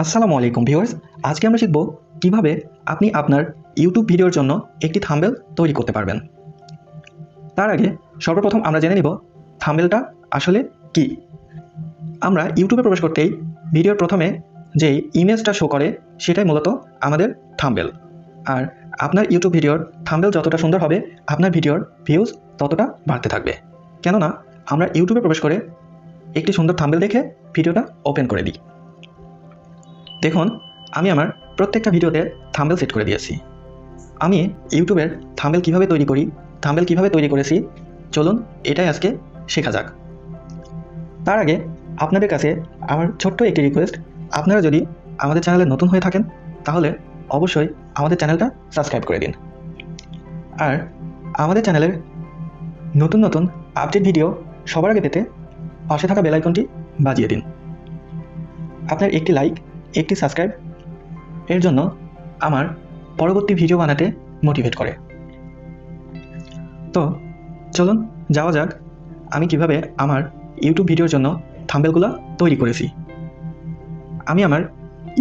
আসসালামু আলাইকুম ভিউয়ার্স। আজকে আমরা শিখব কিভাবে আপনি আপনার ইউটিউব ভিডিওর জন্য একটি থাম্বনেল তৈরি করতে পারবেন। তার আগে সর্বপ্রথম আমরা জেনে নিব থাম্বনেলটা আসলে কি। আমরা ইউটিউবে প্রবেশ করতেই ভিডিওর প্রথমে যে ইমেজটা শো করে সেটাই মূলত আমাদের থাম্বনেল। আর আপনার ইউটিউব ভিডিওর থাম্বনেল যতটা সুন্দর হবে আপনার ভিডিওর ভিউজ ততটা বাড়তে থাকবে। কেননা আমরা ইউটিউবে প্রবেশ করে একটি সুন্দর থাম্বনেল দেখে ভিডিওটা ওপেন করে দিই। দেখুন, আমি আমার প্রত্যেকটা ভিডিওতে থাম্বনেল সেট করে দিয়েছি। আমি ইউটিউবের থাম্বনেল কীভাবে তৈরি করি, থাম্বনেল কীভাবে তৈরি করেছি, চলুন এটাই আজকে শেখা যাক। তার আগে আপনাদের কাছে আমার ছোট্ট একটি রিকোয়েস্ট, আপনারা যদি আমাদের চ্যানেলে নতুন হয়ে থাকেন তাহলে অবশ্যই আমাদের চ্যানেলটা সাবস্ক্রাইব করে দিন। আর আমাদের চ্যানেলের নতুন নতুন আপডেট ভিডিও সবার আগে পেতে পাশে থাকা বেল আইকনটি বাজিয়ে দিন। আপনার একটি লাইক, একটি সাবস্ক্রাইব এর জন্য আমার পরবর্তী ভিডিও বানাতে মোটিভেট করে। তো চলুন যাওয়া যাক আমি কিভাবে আমার ইউটিউব ভিডিওর জন্য থাম্বনেলগুলো তৈরি করেছি। আমি আমার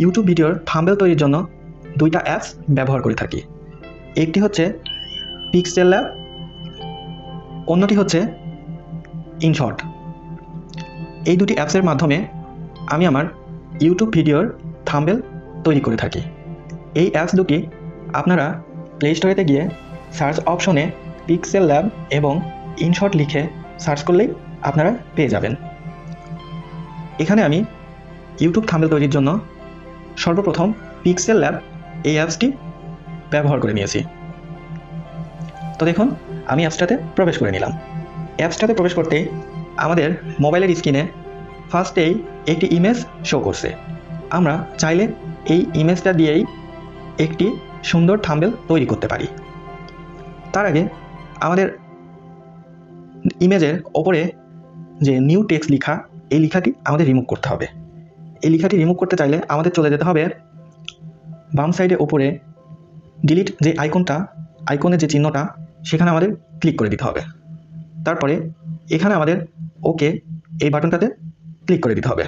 ইউটিউব ভিডিওর থাম্বনেল তৈরির জন্য দুইটা অ্যাপস ব্যবহার করে থাকি। একটি হচ্ছে পিক্সেল ল্যাব, অন্যটি হচ্ছে ইনশট। এই দুটি অ্যাপসের মাধ্যমে আমি আমার ইউটিউব ভিডিওর থাম্বনেল তৈরি করে থাকি। এই অ্যাপস দুটি আপনারা প্লে স্টোরেতে গিয়ে সার্চ অপশনে পিক্সেল ল্যাব এবং ইনশট লিখে সার্চ করলেই আপনারা পেয়ে যাবেন। এখানে আমি ইউটিউব থাম্বনেল তৈরির জন্য সর্বপ্রথম পিক্সেল ল্যাব এই অ্যাপসটি ব্যবহার করে নিয়েছি। তো দেখুন, আমি অ্যাপসটাতে প্রবেশ করে নিলাম। অ্যাপসটাতে প্রবেশ করতে আমাদের মোবাইলের স্ক্রিনে ফার্স্টেই একটি ইমেজ শো করছে। আমরা চাইলে এই ইমেজটা দিয়েই একটি সুন্দর থাম্বনেল তৈরি করতে পারি। তার আগে আমাদের ইমেজের ওপরে যে নিউ টেক্সট লেখা, এই লেখাটি আমাদের রিমুভ করতে হবে। এই লেখাটি রিমুভ করতে চাইলে আমাদের চলে যেতে হবে বাম সাইডে ওপরে ডিলিট যে আইকনের যে চিহ্নটা, সেখানে আমাদের ক্লিক করে দিতে হবে। তারপরে এখানে আমাদের ওকে এই বাটনটাতে ক্লিক করে দিতে হবে।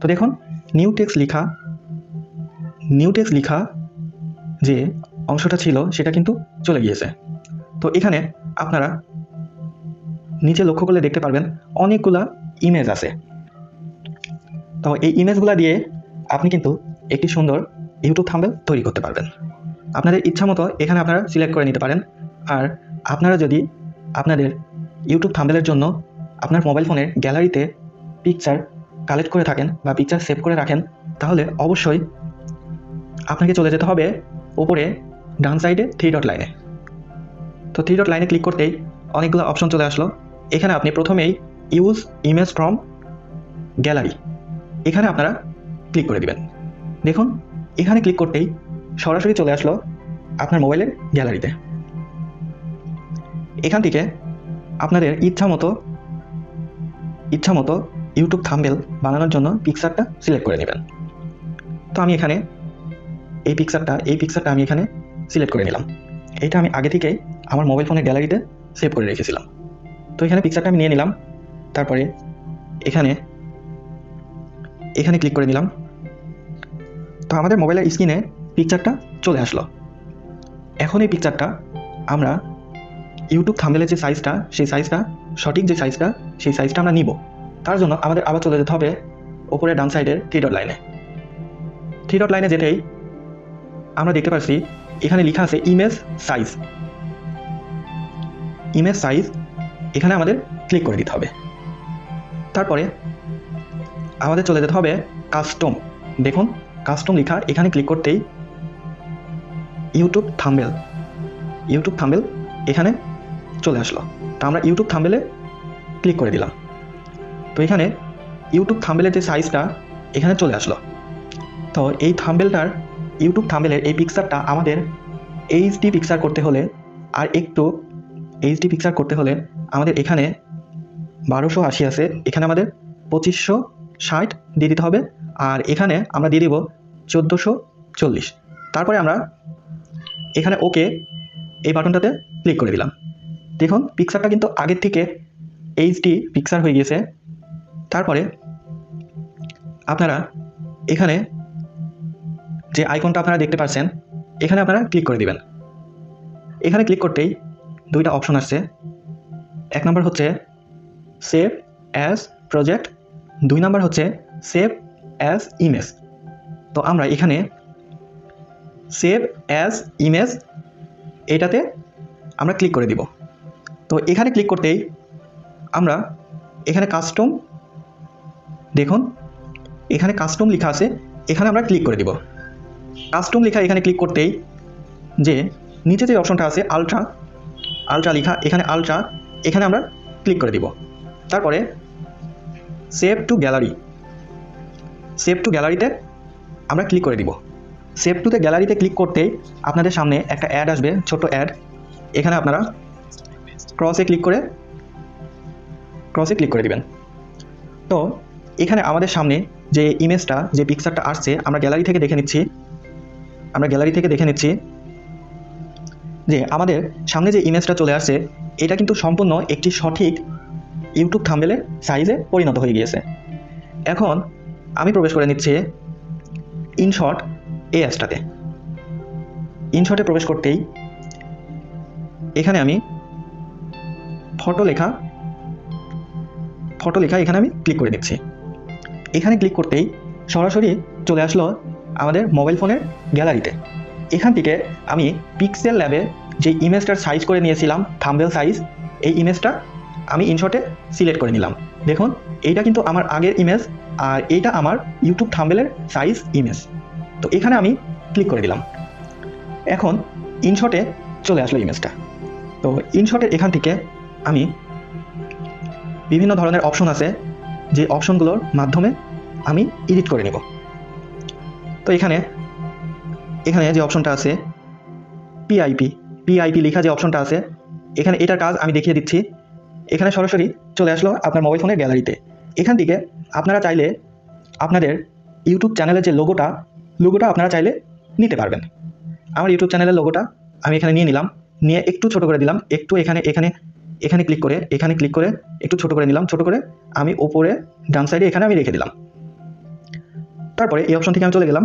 তো দেখুন, নিউ টেক্সট লেখা যে অংশটা ছিল সেটা কিন্তু চলে গিয়েছে। তো এখানে আপনারা নিচে লক্ষ্য করলে দেখতে পারবেন অনেকগুলা ইমেজ আছে। তো এই ইমেজগুলো দিয়ে আপনি কিন্তু একটি সুন্দর ইউটিউব থাম্বনেল তৈরি করতে পারবেন। আপনাদের ইচ্ছা মতো এখানে আপনারা সিলেক্ট করে নিতে পারেন। আর আপনারা যদি আপনাদের ইউটিউব থাম্বনেলের জন্য আপনার মোবাইল ফোনের গ্যালারিতে পিকচার কালেক্ট করে থাকেন বা পিকচার সেভ করে রাখেন, তাহলে অবশ্যই আপনাকে চলে যেতে হবে ওপরে ডান সাইডে থ্রি ডট লাইনে। তো থ্রি ডট লাইনে ক্লিক করতেই অনেকগুলো অপশন চলে আসলো। এখানে আপনি প্রথমেই ইউজ ইমেজ ফ্রম গ্যালারি, এখানে আপনারা ক্লিক করে দিবেন। দেখুন, এখানে ক্লিক করতেই সরাসরি চলে আসলো আপনার মোবাইলের গ্যালারিতে। এখান থেকে আপনাদের ইচ্ছা মতো ইউটিউব থাম্বনেল বানানোর জন্য পিকচারটা সিলেক্ট করে নেবেন। তো আমি এখানে এই পিকচারটা আমি এখানে সিলেক্ট করে নিলাম। এটা আমি আগে থেকেই আমার মোবাইল ফোনের গ্যালারিতে সেভ করে রেখেছিলাম। তো এখানে পিকচারটা আমি নিয়ে নিলাম। তারপরে এখানে ক্লিক করে দিলাম। তো আমাদের মোবাইলের স্ক্রিনে পিকচারটা চলে আসলো। এখন এই পিকচারটা আমরা ইউটিউব থাম্বনেলের যে সাইজটা, সঠিক যে সাইজটা, সেই সাইজটা আমরা নিব। তার জন্য আমাদের আবার চলে যেতে হবে ওপরে ডান সাইডের থ্রি ডট লাইনে যেতেই আমরা দেখতে পাচ্ছি এখানে লেখা আছে ইমেজ সাইজ। এখানে আমাদের ক্লিক করে দিতে হবে। তারপরে আমাদের চলে যেতে হবে কাস্টম। দেখুন, কাস্টম লেখা, এখানে ক্লিক করতেই ইউটিউব থাম্বনেল এখানে চলে আসলো। তো আমরা ইউটিউব থাম্বনেলে ক্লিক করে দিলাম। তো এখানে ইউটিউব থাম্বনেলের যে সাইজটা এখানে চলে আসলো। তো এই ইউটিউব থাম্বনেলের এই পিকচারটা আমাদের এইচডি পিকচার করতে হলে আমাদের এখানে 1280 আছে, এখানে আমাদের 2560 দিয়ে দিতে হবে। আর এখানে আমরা দিয়ে দিব 1440। তারপরে আমরা এখানে ওকে এই বাটনটাতে ক্লিক করে দিলাম। দেখুন, পিকচারটা কিন্তু আগের থেকে এইচডি পিকচার হয়ে গিয়েছে। তারপরে আপনারা এখানে যে আইকনটা আপনারা দেখতে পাচ্ছেন, এখানে আপনারা ক্লিক করে দিবেন। এখানে ক্লিক করতেই দুইটা অপশন আসছে। এক নম্বর হচ্ছে সেভ অ্যাজ প্রজেক্ট, 2 নম্বর হচ্ছে সেভ অ্যাজ ইমেজ। তো আমরা এখানে সেভ অ্যাজ ইমেজ এটাতে আমরা ক্লিক করে দিব। তো এখানে ক্লিক করতেই আমরা এখানে কাস্টম, দেখুন এখানে কাস্টম লেখা আছে, এখানে আমরা ক্লিক করে দিব। কাস্টম লেখা এখানে ক্লিক করতেই যে নিচে যে অপশনটা আছে আলট্রা লেখা, এখানে আলট্রা, এখানে আমরা ক্লিক করে দিব। তারপরে সেভ টু গ্যালারিতে আমরা ক্লিক করে দিব। সেভ টু দ্য গ্যালারিতে ক্লিক করতেই আপনাদের সামনে একটা অ্যাড আসবে, ছোট্ট অ্যাড। এখানে আপনারা ক্রসে ক্লিক করে দিবেন। তো এখানে আমাদের সামনে যে ইমেজটা, যে পিকচারটা আসছে, আমরা গ্যালারি থেকে দেখে নিচ্ছি যে আমাদের সামনে যে ইমেজটা চলে আসছে, এটা কিন্তু সম্পূর্ণ একটি সঠিক ইউটিউব থাম্বনেলের সাইজে পরিণত হয়ে গিয়েছে। এখন আমি প্রবেশ করে নিচ্ছি ইনশট এই অ্যাপসটাতে। ইনশটে প্রবেশ করতেই এখানে আমি ফটো লেখা এখানে আমি ক্লিক করে দিচ্ছি। এখানে ক্লিক করতেই সরাসরি চলে আসলো আমাদের মোবাইল ফোনের গ্যালারিতে। এখান থেকে আমি পিক্সেল ল্যাবে যে ইমেজটার সাইজ করে নিয়েছিলাম, থাম্বনেল সাইজ, এই ইমেজটা আমি ইনশটে সিলেক্ট করে নিলাম। দেখুন এইটা কিন্তু আমার আগের ইমেজ, আর এইটা আমার ইউটিউব থাম্বনেলের সাইজ ইমেজ। তো এখানে আমি ক্লিক করে দিলাম। এখন ইনশটে চলে আসলো ইমেজটা। তো ইনশটের এখান থেকে আমি বিভিন্ন ধরনের অপশন আছে, যে অপশনগুলোর মাধ্যমে আমি এডিট করে নেব। তো এখানে যে অপশনটা আছে পিআইপি লেখা যে অপশনটা আছে, এখানে এটার কাজ আমি দেখিয়ে দিচ্ছি। এখানে সরাসরি চলে আসলো আপনার মোবাইল ফোনের গ্যালারিতে। এখান থেকে আপনারা চাইলে আপনাদের ইউটিউব চ্যানেলের যে লোগোটা আপনারা চাইলে নিতে পারবেন। আমার ইউটিউব চ্যানেলের লোগোটা আমি এখানে নিয়ে নিলাম, নিয়ে একটু ছোট করে দিলাম, একটু এখানে ক্লিক করে একটু ছোট করে নিলাম, ছোট করে আমি ওপরে ডান সাইডে এখানে আমি রেখে দিলাম। তারপরে এই অপশন থেকে আমি চলে গেলাম।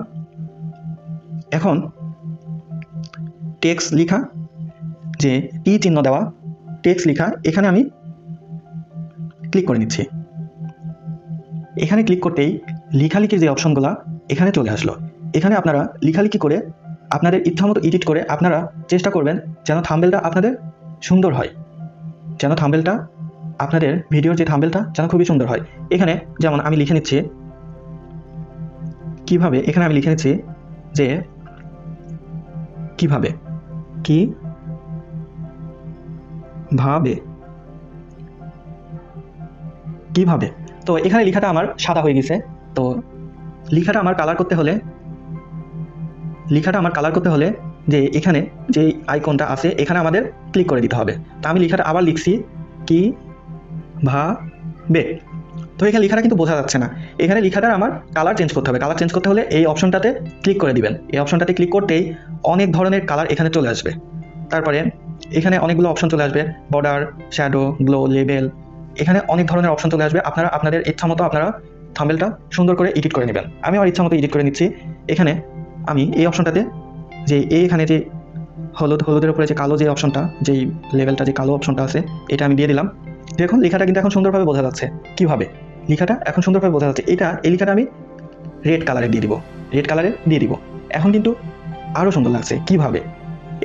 এখন টেক্সট লেখা, যে টি চিহ্ন দেওয়া টেক্সট লেখা, এখানে আমি ক্লিক করে নিচ্ছি। এখানে ক্লিক করতেই লেখালেখির যে অপশনগুলো এখানে চলে আসলো। এখানে আপনারা লেখালেখি করে আপনাদের ইচ্ছামতো এডিট করে আপনারা চেষ্টা করবেন যেন থাম্বনেলটা আপনাদের সুন্দর হয়, যেন থাম্বনেলটা আপনাদের ভিডিওর যে থাম্বনেলটা যেন খুবই সুন্দর হয়। এখানে যেমন আমি লিখে নিচ্ছি কিভাবে, এখানে আমি লিখে নিচ্ছি যে কিভাবে তো এখানে লেখাটা আমার সাদা হয়ে গেছে। তো লেখাটা আমার কালার করতে হলে যে এখানে যে আইকনটা আছে এখানে আমাদের ক্লিক করে দিতে হবে। তো আমি লেখাটা আবার লিখছি কিভাবে। তো এখানে লেখাটা কিন্তু বোঝা যাচ্ছে না। এখানে লেখাটার আমার কালার চেঞ্জ করতে হবে। কালার চেঞ্জ করতে হলে এই অপশনটাতে ক্লিক করে দিবেন। এই অপশনটাতে ক্লিক করতেই অনেক ধরনের কালার এখানে চলে আসবে। তারপরে এখানে অনেকগুলো অপশন চলে আসবে, বর্ডার, শ্যাডো, গ্লো, লেবেল, এখানে অনেক ধরনের অপশন চলে আসবে। আপনারা আপনাদের ইচ্ছা মতো আপনারা থাম্বনেলটা সুন্দর করে এডিট করে নেবেন। আমি আমার ইচ্ছা মতো এডিট করে নিচ্ছি। এখানে আমি এই অপশনটাতে যে এখানে যে হলুদের উপরে যে কালো যে অপশনটা, যেই লেভেলটা, যে কালো অপশনটা আছে, এটা আমি দিয়ে দিলাম। দেখুন লেখাটা কিন্তু এখন সুন্দরভাবে বোঝা যাচ্ছে। কিভাবে লেখাটা এখন সুন্দরভাবে বোঝা যাচ্ছে। এই লেখাটা আমি রেড কালারে দিয়ে দিব। এখন কিন্তু আরও সুন্দর লাগছে। কিভাবে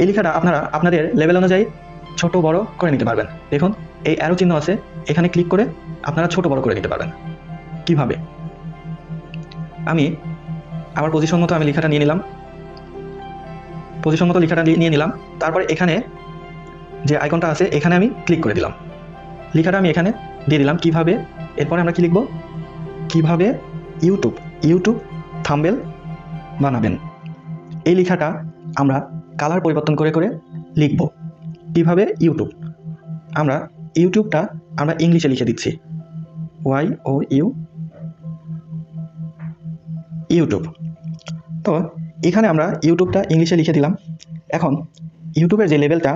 এই লেখাটা আপনারা আপনাদের লেভেল অনুযায়ী ছোট বড় করে নিতে পারবেন। দেখুন এই অ্যারো চিহ্ন আছে, এখানে ক্লিক করে আপনারা ছোট বড় করে নিতে পারবেন। কিভাবে আমি আমার পজিশন মতো আমি লেখাটা নিয়ে নিলাম। তারপরে এখানে যে আইকনটা আছে এখানে আমি ক্লিক করে দিলাম। লেখাটা আমি এখানে দিয়ে দিলাম কিভাবে। এরপরে আমরা কি লিখব, কিভাবে ইউটিউব থাম্বনেল বানাবেন। এই লেখাটা আমরা কালার পরিবর্তন করে লিখব। কিভাবে ইউটিউবটা আমরা ইংলিশে লিখে দিচ্ছি, ইউটিউব। তো এখানে আমরা ইউটিউবটা ইংলিশে লিখে দিলাম। এখন ইউটিউবের যে লেভেলটা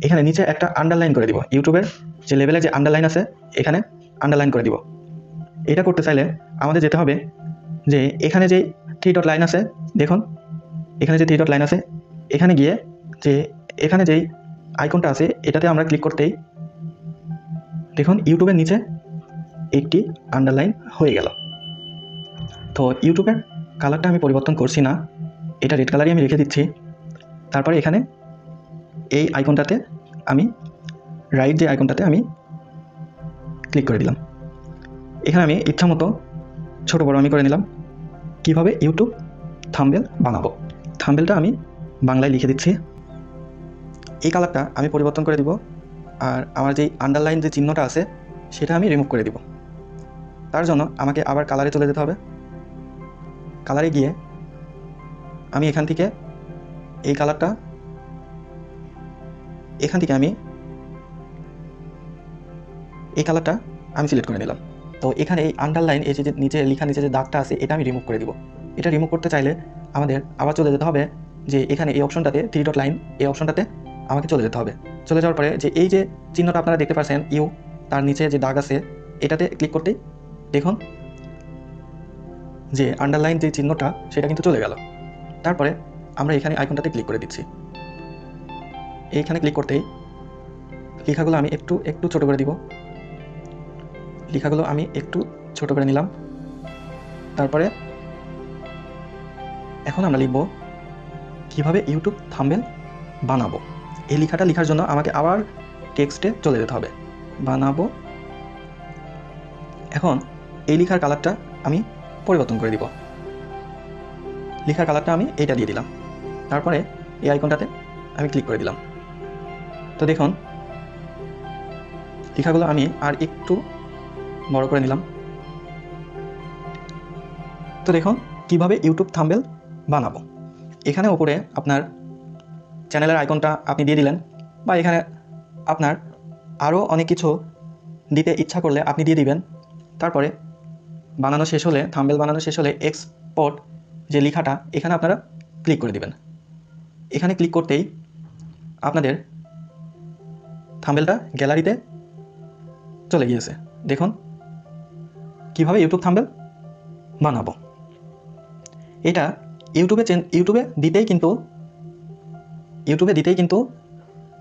এখানে নিচে একটা আন্ডারলাইন করে দিব। ইউটিউবের যে লেভেলে যে আন্ডারলাইন আছে এখানে আন্ডারলাইন করে দিব। এটা করতে চাইলে আমাদের যেতে হবে যে এখানে যে 3 ডট লাইন আছে, দেখুন এখানে যে থ্রি ডট লাইন আছে এখানে গিয়ে যে এখানে যেই আইকনটা আছে এটাতে আমরা ক্লিক করতেই দেখুন ইউটিউবের নিচে একটি আন্ডারলাইন হয়ে গেল। তো ইউটিউবের কালারটা আমি পরিবর্তন করছি না, এটা রেড কালারই আমি রেখে দিচ্ছি। তারপরে এখানে এই আইকনটাতে আমি রাইট যে আইকনটাতে আমি ক্লিক করে দিলাম। এখানে আমি ইচ্ছা মতো ছোটো বড়ো আমি করে নিলাম। কিভাবে ইউটিউব থাম্বনেল বানাবো, থাম্বনেলটা আমি বাংলায় লিখে দিচ্ছি। এই কালারটা আমি পরিবর্তন করে দিব, আর আমার যেই আন্ডারলাইন যে চিহ্নটা আছে সেটা আমি রিমুভ করে দিব। তার জন্য আমাকে আবার কালারে চলে যেতে হবে। কালারে গিয়ে আমি এখান থেকে এই কালারটা আমি সিলেক্ট করে নিলাম। তো এখানে এই আন্ডারলাইন এই যে নিচে লেখা নিচে যে দাগটা আছে এটা আমি রিমুভ করে দিব। এটা রিমুভ করতে চাইলে আমাদের আবার চলে যেতে হবে যে এখানে এই অপশনটাতে থ্রি ডট লাইন, এই অপশনটাতে আমাকে চলে যেতে হবে। চলে যাওয়ার পরে যে এই যে চিহ্নটা আপনারা দেখতে পাচ্ছেন ইউ, তার নিচে যে দাগ আছে এটাতে ক্লিক করতেই দেখুন যে আন্ডারলাইন যে চিহ্নটা সেটা কিন্তু চলে গেল। তারপরে আমরা এখানে আইকনটাতে ক্লিক করে দিচ্ছি। এইখানে ক্লিক করতেই লেখাগুলো আমি একটু ছোট করে দিব। লেখাগুলো আমি একটু ছোট করে নিলাম। তারপরে এখন আমরা লিখব কিভাবে ইউটিউব থাম্বনেল বানাবো। এই লেখাটা লেখার জন্য আমাকে আবার টেক্সটে চলে যেতে হবে, বানাবো। এখন এই লেখার কালারটা আমি পরিবর্তন করে দিব। লেখার কালারটা আমি এইটা দিয়ে দিলাম। তারপরে এই আইকনটাতে আমি ক্লিক করে দিলাম। তো দেখুন লেখাগুলো আমি আর একটু বড় করে নিলাম। তো দেখুন কিভাবে ইউটিউব থাম্বনেল বানাবো। এখানে উপরে আপনার চ্যানেলের আইকনটা আপনি দিয়ে দিলেন, বা এখানে আপনার আরও অনেক কিছু দিতে ইচ্ছা করলে আপনি দিয়ে দিবেন। তারপরে বানানো শেষ হলে, থাম্বনেল বানানো শেষ হলে এক্সপোর্ট যে লেখাটা এখানে আপনারা ক্লিক করে দিবেন। এখানে ক্লিক করতেই আপনাদের থাম্বনেলটা গ্যালারিতে চলে গিয়েছে। দেখুন কিভাবে ইউটিউব থাম্বনেল বানাবো। এটা ইউটিউবে দিতেই কিন্তু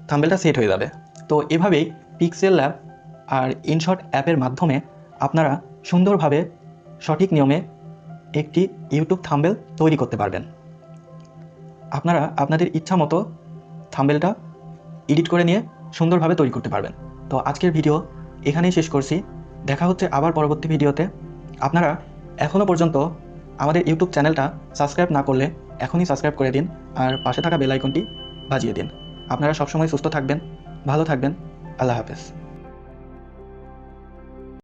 থাম্বনেলটা সেট হয়ে যাবে। তো এভাবেই পিক্সেল ল্যাব আর ইনশট অ্যাপের মাধ্যমে আপনারা সুন্দরভাবে সঠিক নিয়মে একটি ইউটিউব থাম্বনেল তৈরি করতে পারবেন। আপনারা আপনাদের ইচ্ছা মতো থাম্বনেলটা এডিট করে নিয়ে সুন্দরভাবে তৈরি করতে পারবেন। তো আজকের ভিডিও এখানেই শেষ করছি। দেখা হচ্ছে আবার পরবর্তী ভিডিওতে। আপনারা এখনও পর্যন্ত আমাদের ইউটিউব চ্যানেলটা সাবস্ক্রাইব না করলে এখনই সাবস্ক্রাইব করে দিন, আর পাশে থাকা বেল আইকনটি বাজিয়ে দিন। আপনারা সবসময় সুস্থ থাকবেন, ভালো থাকবেন। আল্লাহ হাফেজ।